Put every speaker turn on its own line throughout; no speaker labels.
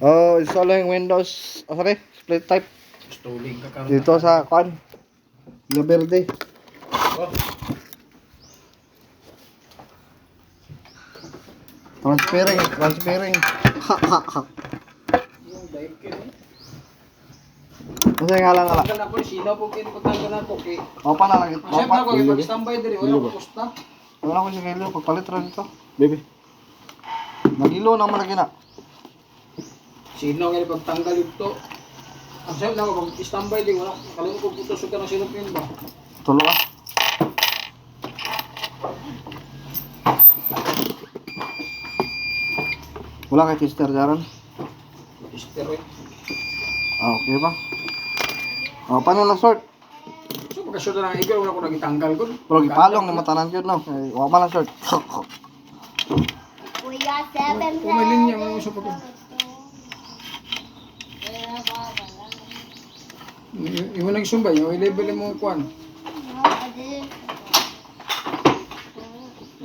Oh, installing Windows, sorry, split type.
Stuling ka karon.
Dito sa kwan. Gaberde.
Oh,
Transferring. Ha ha ha.
yung dahil kin.
Kasi nga lang ala.
Tanggal na ko sino po kin pagtanggal na ko kay.
Opa na lang ito.
Kasi na ko ipag-standby diri wala ko pusta.
Wala ko si Kilo, pagpalit rin ito. Baby. Nagilo naman lagi na.
Sino nga pagtanggal ito? Ang sabi na ko pag-standby din wala kalung ko putos ka na sino pin ba.
Tulo ah. Wala kay tester jaran.
Steroid.
Ah, okay ba? Oh, paano na sort?
So pagka-shoot na ikaw wala ko nagitanggal ko.
Pero gipalong na matanan yun, no? Eh, wala man lang sort.
Kuya, 7
Kung may linya mo sa pag. Yung nagsumbay, yung i-level mo kuan.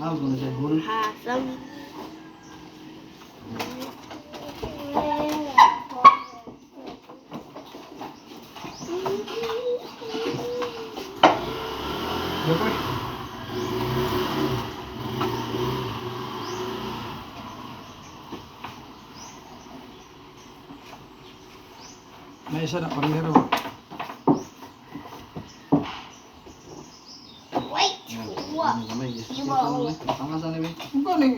Ah, guna siya. Hul.
Hasam.
Dapat. May isa na parehero.
Wait! Kuya.
Tanga sa ni.
Kung ba ni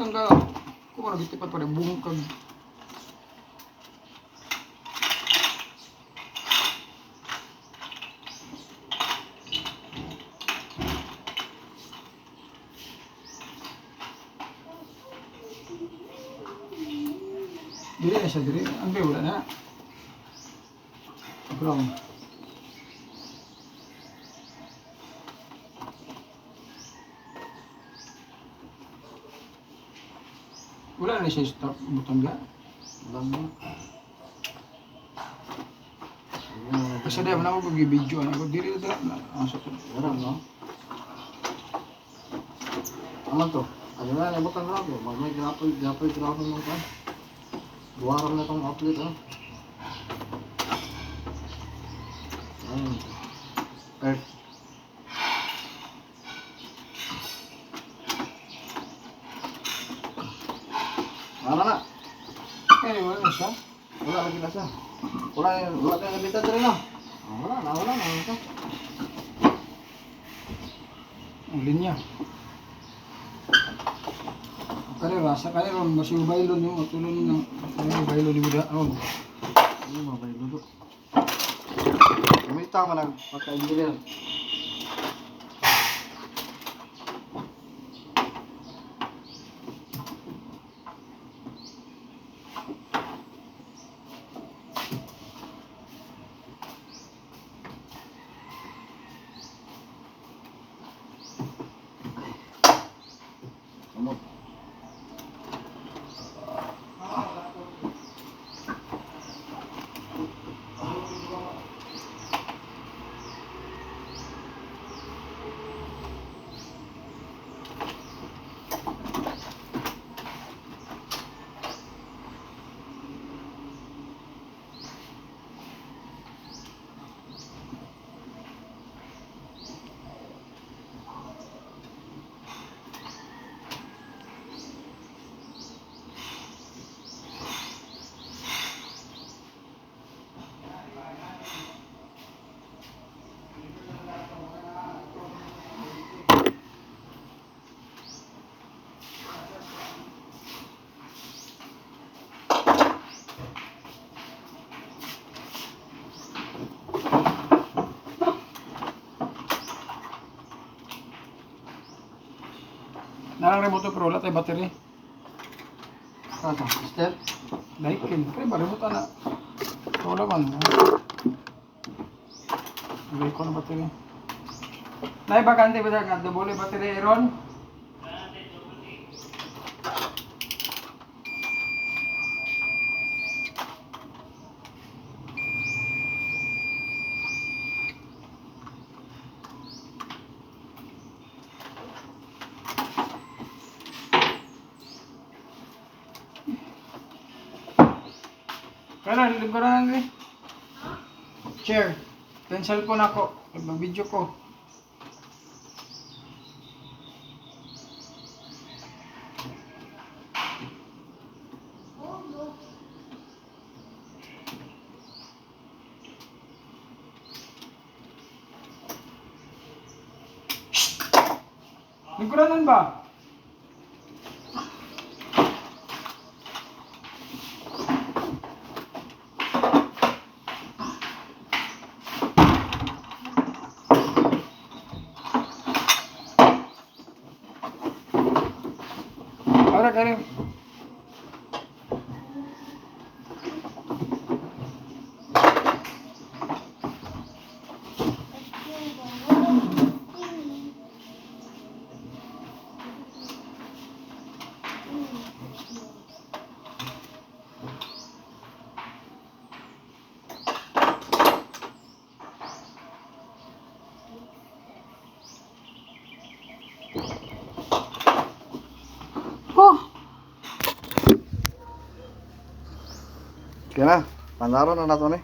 tangga ko ano gitipat pa rin bungkag. Dili na siya dili. Ang bay wala na. Brown. Wala na siya stop button ga.
Lang.
Kasi dahil na ako mag-video na ako. Dili na asa ko.
Garam, no? Aman to. Ano na, nabutan na ako. May grapoy mo ka. Duwaram na itong outlet, ah. Ayun. Earth. Ano na?
Eh, wala na siya.
Wala lagi na siya. Wala kang nabitan rin, no? Ah, wala na. Ito.
Ang linya. Kanira, sa kanira, mas yung bailon yung matulong ng yung bailon yung daon.
Ano ba ba yung luto? Kumita ka na pagka-engineer. Kamot.
Narang remote pero wala tayo battery.
Ano? Step?
Daikin. Kaya ba remote na? Wala man. Lagay ko na battery. Nay bakante ba ka? Double battery Aaron? Kailan, lingkuran eh. Share. Then cellphone ako. Mag-video ko. Lingkuranan ba? Ahora Karim.
Kaya na, panlaro na nato ni.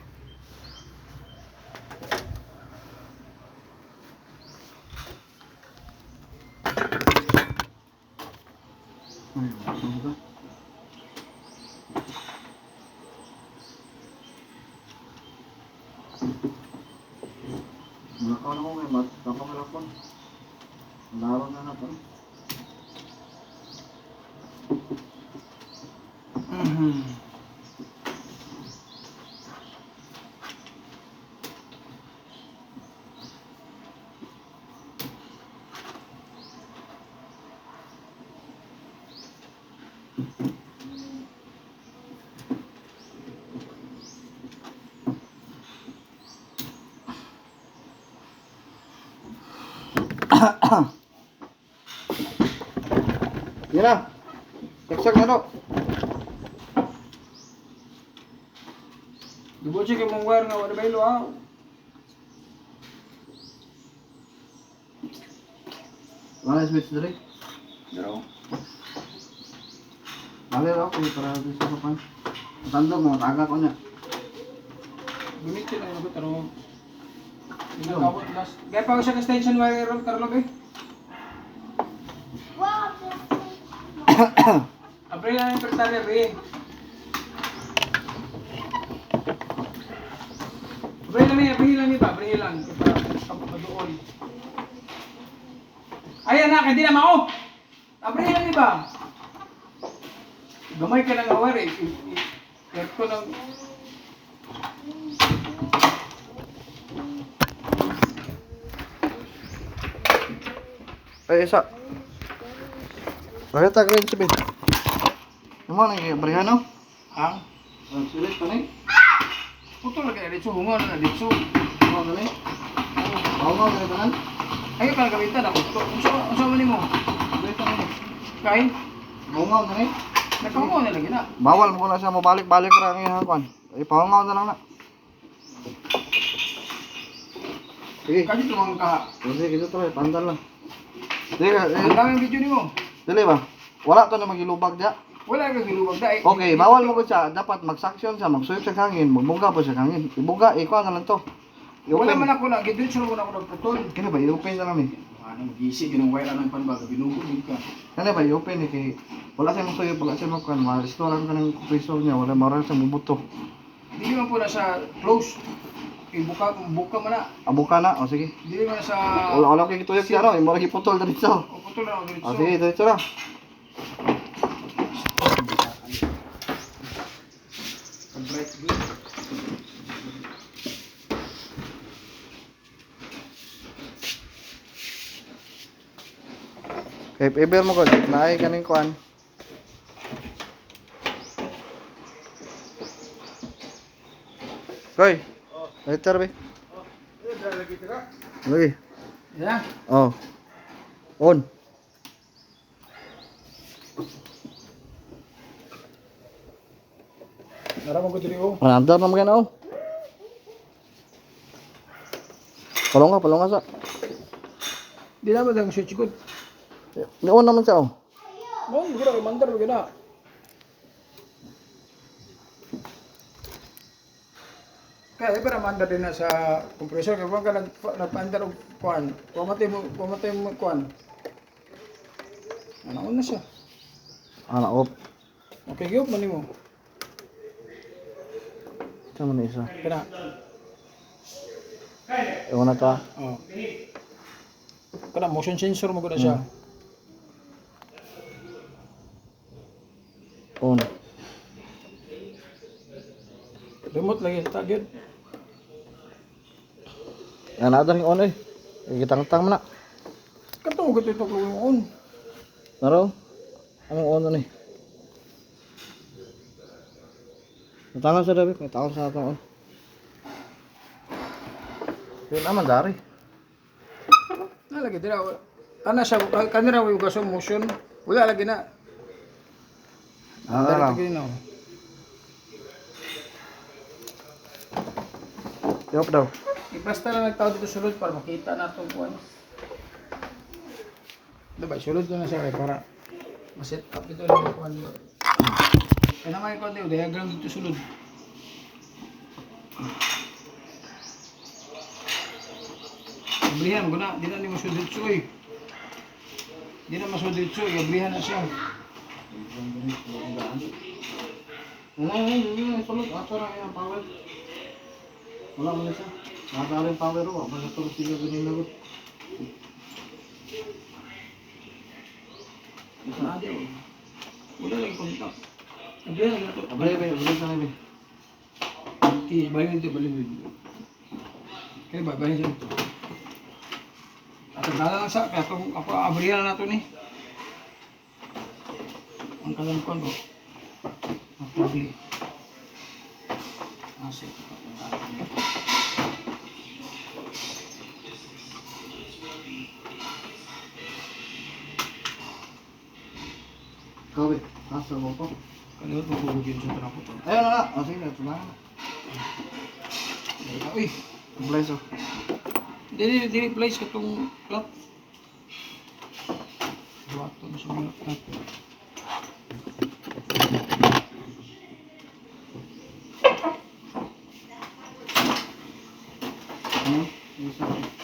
Ay, masang ito. Malakaw na ko ngayon, bakang malakon. Panlaro na nato ni. Yan na. Saksak na to.
Dibuchi kay mong wire nga wala baylo ha.
Wala switch dali.
Daro.
Bale raw kung para sa kapan. Tandog mo, taga ko niya.
Gamitin na yung taro. Ginagawot last. Gaya pa ko siya extension wire Carlo eh.
Wow,
Abre na yung pertare rin. Abre lang ba? Abre lang. Para doon. Ayan na, hindi na mao. Abre lang ba? Gamay ka ng awar eh. Kaya ko ng...
Ay, isa. Bakit ka rin sabi? Naman ang barihano?
Ang?
Ang sulit pa ni?
Puto lagi na dito. Hunga na dito.
Ano na ni? Maungaw na tanan?
Ayaw ka nagamitan ako. Ang sama mo.
Sulit pa ni.
Kain?
Maungaw na ni?
Nagkaungaw na lagi na.
Bawal mo na siya mabalik-balik ra ang iyang kwan. Ay, paungaw na lang na. Sige.
Kasi tumang ka.
Sige, kito to, pandal lang. Sige,
Ang daming video ni mo.
dili ba? Wala to na magilubag diya.
Wala kang gilubag dahil.
Okay, bawal mo ko siya. Dapat mag-suction siya, mag-sweep sa hangin, magbuga po sa hangin. Ibuga, ikaw na lang to.
Wala
I-open.
man ako na. Gidritso na ako nagputol.
Kaya ba, i-open na lang eh.
Ano, mag-isig yun ang wire ng panbaga. Binugod ka.
Kaya ba, i-open eh. Kay, wala siyang suyop, wala siyang makuhan. Ma-restore ka ng compressor niya, wala maral siyang bubuto.
Hindi naman po na sa close. Buka mo na.
Abuka na, o sige.
Hindi naman sa...
Wala kang kituyok siya, no? Yung mga giputol na dito.
O putol na ako diretso.
O sige, dito na.
Bright blue.
Kay paper mo ko, naay kaning kuan. Koy. Later be. Lagi.
Yan.
Oh. On.
Naramang ko diri o.
Andar na magana on. Palonga sa.
Di naman ang switch good.
On naman siya oh.
Bong, bigla kay mandar bigla na. Kaya para manda din na sa compressor kaya ka nagpaandar og kuan. Kumatay mo kuan. Ano na siya?
Anak op.
Okay, gyud man nimo.
Sama na isa.
Kana.
Ewan na ka.
Oh. Kana motion sensor mo gud na siya.
On.
Remote lagi ta gyud.
Yan na ni on eh. Kitang-tang man na.
Katong gud ito ko on.
Naro. Among on na ni. Natangan sa David, natangan sa atong on. Yun naman dari.
Lagi dira. Ana siya kamera wa yung motion. Wala lagi na.
Ano lang.
Ginaw.
Yop daw.
Basta lang nagtao dito sulod para makita natin kung ano. Diba, sulod ko na siya kaya para ma-set up dito lang kung ano. Kaya naman ikaw dito, diagram dito sulod. Gabrihan ko na, di na ni masuditso eh. Di na masuditso, gabrihan na siya.
Sulod. Ato na yung power. Wala mo na siya. Nakatala yung power o. Basta ito siya ganyan lagot.
Nadi oh. Wala lagi kontak. Gabrihan na ito.
Abay sa nabi.
Balik dito, balik dito. Kaya balik dito. At nagdala lang sa, kaya ako abrihan na ito ni. Ang kalangkon ko. Napagli. Asik.
Kawit. Nasa mo po.
Kaliwat magugugin sa trapo to.
Ayun na nga. O sige, ito na.
Uy!
Bless o.
Dili place ka itong clock. Buwato na sa mga clock.
Ano? Isa.